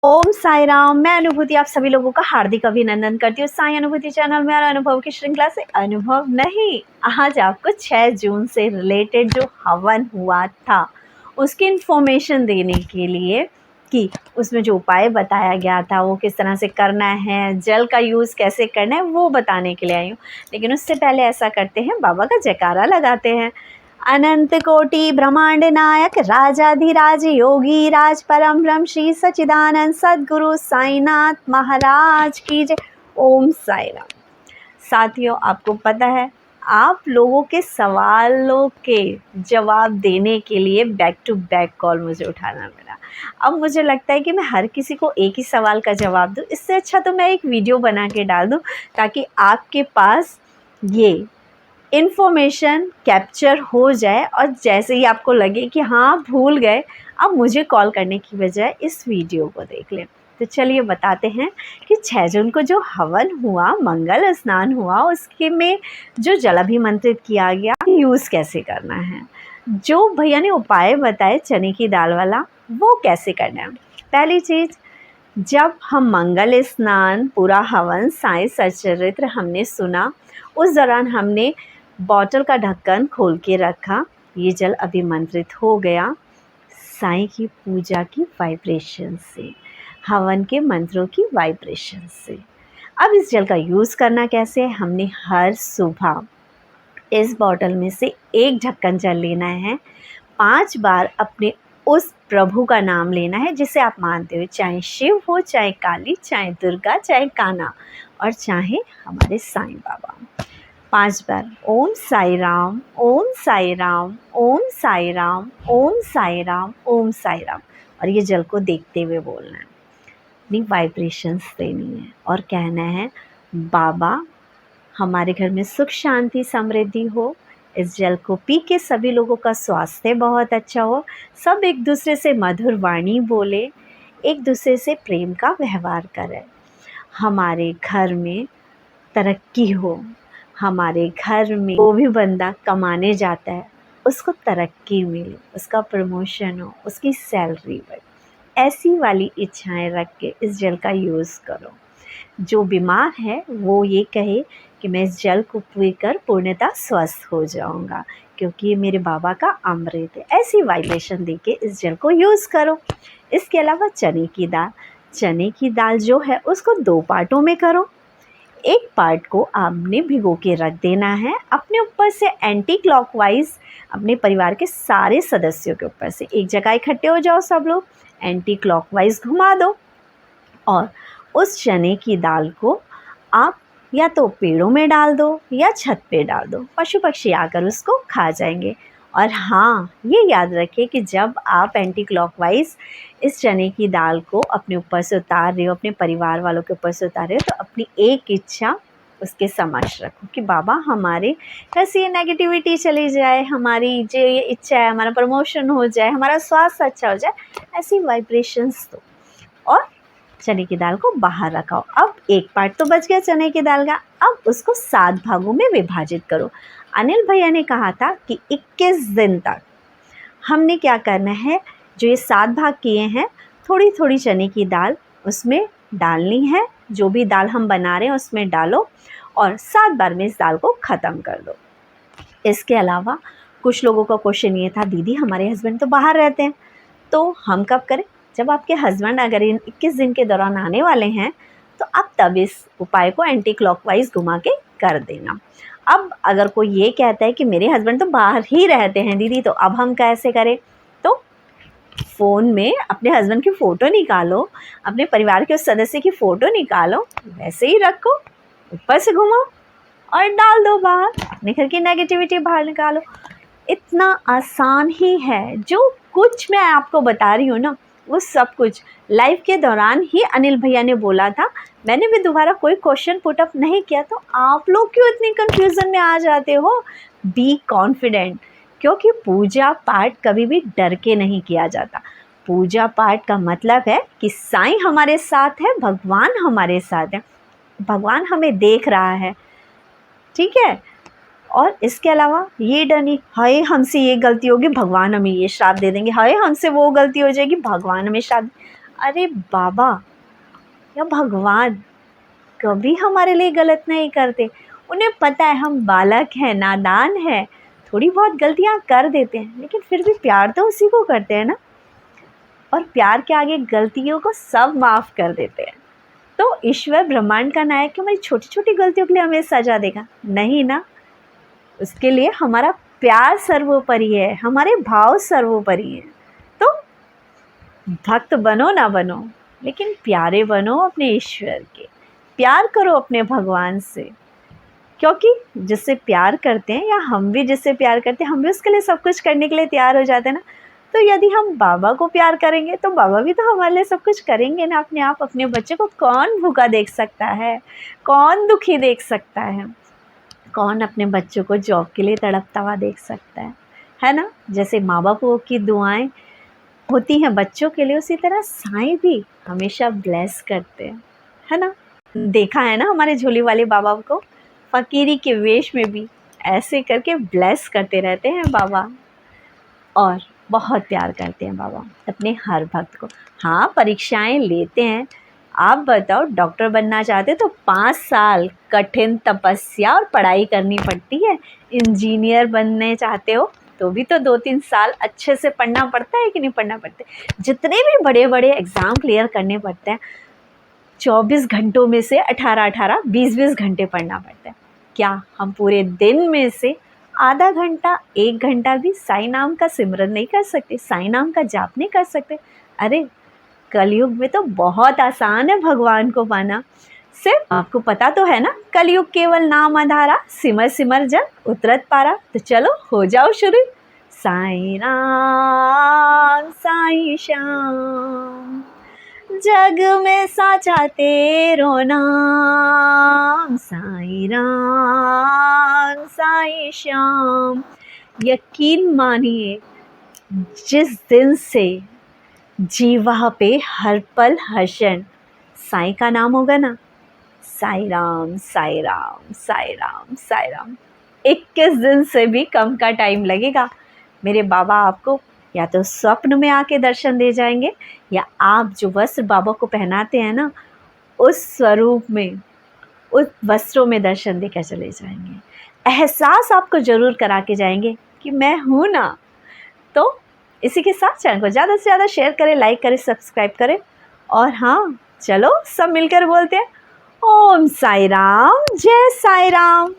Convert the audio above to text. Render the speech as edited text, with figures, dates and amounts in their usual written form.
ओम साई राम। मैं अनुभूति आप सभी लोगों का हार्दिक अभिनंदन करती हूँ साई अनुभूति चैनल में और अनुभव की श्रृंखला से। अनुभव नहीं, आज आपको 6 जून से रिलेटेड जो हवन हुआ था उसकी इन्फॉर्मेशन देने के लिए कि उसमें जो उपाय बताया गया था वो किस तरह से करना है, जल का यूज़ कैसे करना है, वो बताने के लिए आई हूँ। लेकिन उससे पहले ऐसा करते हैं, बाबा का जयकारा लगाते हैं। अनंत कोटि ब्रह्मांड नायक राजाधिराज योगी राज परम ब्रह्म श्री सच्चिदानंद सद्गुरु साईनाथ महाराज की जय। ओम साई राम। साथियों, आपको पता है आप लोगों के सवालों के जवाब देने के लिए बैक टू बैक कॉल मुझे उठाना पड़ा। अब मुझे लगता है कि मैं हर किसी को एक ही सवाल का जवाब दूं, इससे अच्छा तो मैं एक वीडियो बना के डाल दूं ताकि आपके पास ये इन्फॉर्मेशन कैप्चर हो जाए और जैसे ही आपको लगे कि हाँ भूल गए, अब मुझे कॉल करने की बजाय इस वीडियो को देख लें। तो चलिए बताते हैं कि 6 जून को जो हवन हुआ, मंगल स्नान हुआ, उसके में जो जल अभिमंत्रित किया गया, यूज़ कैसे करना है। जो भैया ने उपाय बताए चने की दाल वाला, वो कैसे करना है। पहली चीज़, जब हम मंगल स्नान, पूरा हवन, साईं सच्चरित्र हमने सुना, उस दौरान हमने बॉटल का ढक्कन खोल के रखा। ये जल अभिमंत्रित हो गया साईं की पूजा की वाइब्रेशन से, हवन के मंत्रों की वाइब्रेशन से। अब इस जल का यूज़ करना कैसे है, हमने हर सुबह इस बॉटल में से एक ढक्कन जल लेना है। 5 बार अपने उस प्रभु का नाम लेना है जिसे आप मानते हो, चाहे शिव हो, चाहे काली, चाहे दुर्गा, चाहे कान्हा और चाहे हमारे साईं बाबा। 5 बार ओम साई राम, ओम साई राम, ओम साई राम, ओम साई राम, ओम साई राम। और ये जल को देखते हुए बोलना है, अपनी वाइब्रेशंस देनी है और कहना है, बाबा हमारे घर में सुख शांति समृद्धि हो। इस जल को पी के सभी लोगों का स्वास्थ्य बहुत अच्छा हो, सब एक दूसरे से मधुर वाणी बोले, एक दूसरे से प्रेम का व्यवहार करें, हमारे घर में तरक्की हो, हमारे घर में वो भी बंदा कमाने जाता है उसको तरक्की मिले, उसका प्रमोशन हो, उसकी सैलरी बढ़े। ऐसी वाली इच्छाएं रख के इस जल का यूज़ करो। जो बीमार है वो ये कहे कि मैं इस जल को पीकर पूर्णतः स्वस्थ हो जाऊंगा क्योंकि ये मेरे बाबा का अमृत है। ऐसी वाइब्रेशन देके इस जल को यूज़ करो। इसके अलावा चने की दाल जो है उसको 2 पार्टों में करो। एक पार्ट को आपने भिगो के रख देना है, अपने ऊपर से एंटी क्लॉकवाइज, अपने परिवार के सारे सदस्यों के ऊपर से एक जगह इकट्ठे हो जाओ, सब लोग एंटी क्लॉकवाइज घुमा दो और उस चने की दाल को आप या तो पेड़ों में डाल दो या छत पे डाल दो, पशु पक्षी आकर उसको खा जाएंगे। और हाँ, ये याद रखिए कि जब आप एंटी क्लॉकवाइज इस चने की दाल को अपने ऊपर से उतार रहे हो, अपने परिवार वालों के ऊपर से उतार रहे हो, तो अपनी एक इच्छा उसके समक्ष रखो कि बाबा हमारे घर से ये नेगेटिविटी चली जाए, हमारी जो ये इच्छा है, हमारा प्रमोशन हो जाए, हमारा स्वास्थ्य अच्छा हो जाए। ऐसी वाइब्रेशंस दो और चने की दाल को बाहर रखाओ। अब एक पार्ट तो बच गया चने की दाल का, अब उसको 7 भागों में विभाजित करो। अनिल भैया ने कहा था कि 21 दिन तक हमने क्या करना है, जो ये 7 भाग किए हैं, थोड़ी थोड़ी चने की दाल उसमें डालनी है। जो भी दाल हम बना रहे हैं उसमें डालो और 7 बार में इस दाल को ख़त्म कर दो। इसके अलावा कुछ लोगों का क्वेश्चन ये था, दीदी हमारे हस्बैंड तो बाहर रहते हैं, तो हम कब करें। जब आपके हस्बैंड अगर इन 21 दिन के दौरान आने वाले हैं तो आप तब इस उपाय को एंटी क्लॉकवाइज घुमा के कर देना। अब अगर कोई ये कहता है कि मेरे हस्बैंड तो बाहर ही रहते हैं दीदी, तो अब हम कैसे करें, तो फ़ोन में अपने हस्बैंड की फ़ोटो निकालो, अपने परिवार के उस सदस्य की फ़ोटो निकालो, वैसे ही रखो, ऊपर से घुमाओ और डाल दो बाहर, अपने घर की नेगेटिविटी बाहर निकालो। इतना आसान ही है। जो कुछ मैं आपको बता रही हूँ ना, वो सब कुछ लाइव के दौरान ही अनिल भैया ने बोला था। मैंने भी दोबारा कोई क्वेश्चन पुट अप नहीं किया, तो आप लोग क्यों इतनी कंफ्यूजन में आ जाते हो। बी कॉन्फिडेंट, क्योंकि पूजा पाठ कभी भी डर के नहीं किया जाता। पूजा पाठ का मतलब है कि साईं हमारे साथ है, भगवान हमारे साथ है, भगवान हमें देख रहा है, ठीक है। और इसके अलावा ये डर नहीं, हाय हमसे ये गलती होगी भगवान हमें ये श्राप दे देंगे, हाय हमसे वो गलती हो जाएगी भगवान हमें श्राप। अरे बाबा या भगवान कभी हमारे लिए गलत नहीं करते। उन्हें पता है हम बालक हैं, नादान हैं, थोड़ी बहुत गलतियाँ कर देते हैं, लेकिन फिर भी प्यार तो उसी को करते हैं ना। और प्यार के आगे गलतियों को सब माफ़ कर देते हैं। तो ईश्वर ब्रह्मांड का नायक हमारी छोटी छोटी गलतियों के लिए हमें सजा देगा? नहीं ना। उसके लिए हमारा प्यार सर्वोपरि है, हमारे भाव सर्वोपरि हैं। तो भक्त बनो ना बनो, लेकिन प्यारे बनो अपने ईश्वर के। प्यार करो अपने भगवान से, क्योंकि जिससे प्यार करते हैं या हम भी जिससे प्यार करते हैं, हम भी उसके लिए सब कुछ करने के लिए तैयार हो जाते हैं ना। तो यदि हम बाबा को प्यार करेंगे तो बाबा भी तो हमारे लिए सब कुछ करेंगे ना अपने आप। अपने बच्चे को कौन भूखा देख सकता है, कौन दुखी देख सकता है, कौन अपने बच्चों को जॉब के लिए तड़पता हुआ देख सकता है ना। जैसे माँ बापों की दुआएं होती हैं बच्चों के लिए, उसी तरह साईं भी हमेशा ब्लेस करते हैं, है ना। देखा है ना हमारे झोली वाले बाबा को, फकीरी के वेश में भी ऐसे करके ब्लेस करते रहते हैं बाबा। और बहुत प्यार करते हैं बाबा अपने हर भक्त को। हाँ, परीक्षाएं लेते हैं। आप बताओ, डॉक्टर बनना चाहते तो 5 साल कठिन तपस्या और पढ़ाई करनी पड़ती है। इंजीनियर बनने चाहते हो तो भी तो 2-3 साल अच्छे से पढ़ना पड़ता है कि नहीं पढ़ना पड़ता है। जितने भी बड़े बड़े एग्ज़ाम क्लियर करने पड़ते हैं, 24 घंटों में से 18-18, 20-20 घंटे पढ़ना पड़ता है। क्या हम पूरे दिन में से आधा घंटा, 1 घंटा भी साईं नाम का सिमरन नहीं कर सकते, साईं नाम का जाप नहीं कर सकते? अरे कलयुग में तो बहुत आसान है भगवान को पाना। सिर्फ आपको पता तो है ना, कलयुग केवल नाम आधारा, सिमर सिमर जग उतरत पारा। तो चलो हो जाओ शुरू। साईं राम साईं श्याम, जग में साचा तेरो नाम। साईं राम साईं श्याम। यकीन मानिए, जिस दिन से जीवा पे हर पल हर्षण साईं का नाम होगा ना, साईं राम साईं राम साईं राम साईं राम, 21 दिन से भी कम का टाइम लगेगा। मेरे बाबा आपको या तो स्वप्न में आके दर्शन दे जाएंगे, या आप जो वस्त्र बाबा को पहनाते हैं ना, उस स्वरूप में, उस वस्त्रों में दर्शन देकर चले जाएंगे। एहसास आपको ज़रूर करा के जाएंगे कि मैं हूँ ना। तो इसी के साथ चैनल को ज़्यादा से ज़्यादा शेयर करें, लाइक करें, सब्सक्राइब करें। और हाँ, चलो सब मिलकर बोलते हैं, ओम साईं राम, जय साईं राम।